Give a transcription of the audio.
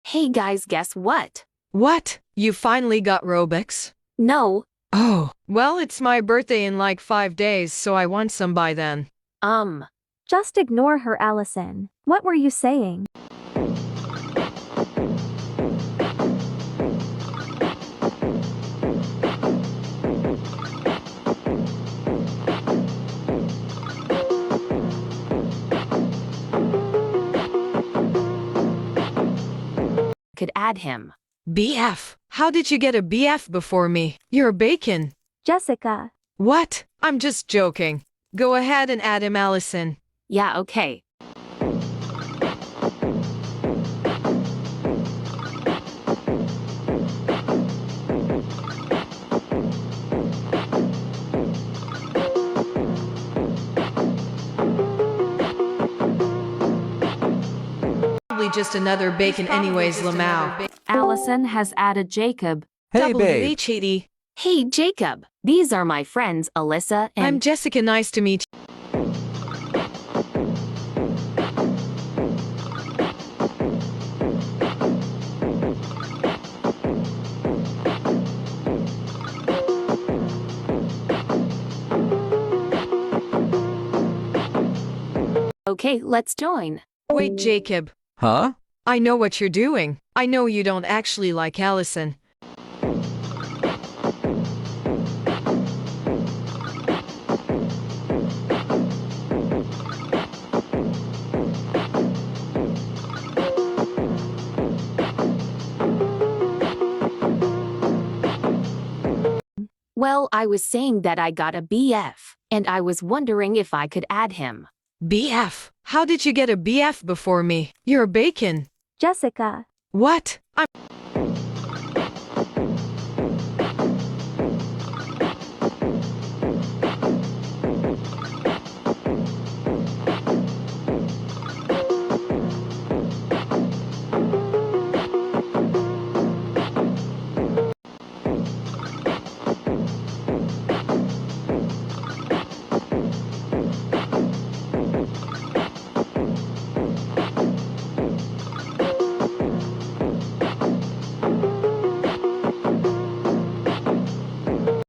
Hey guys, guess what? What? You finally got Robux? No, Oh, well, it's my birthday in like 5 days, so I want some by then. Just ignore her, Allison. What were you saying? could add him. BF? How did you get a BF before me? You're bacon. Jessica. What? I'm just joking. Go ahead and add him, Allison. Yeah, okay. Probably just another bacon anyways, Lamau. Allison has added Jacob. Hey, babe. WHED. Hey Jacob, these are my friends Alyssa and I'm Jessica, nice to meet you. Okay, let's join. Wait, Jacob. Huh? I know what you're doing. I know you don't actually like Allison. Well, I was saying that I got a BF, and I was wondering if I could add him. BF? How did you get a BF before me? You're bacon. Jessica. What? I'm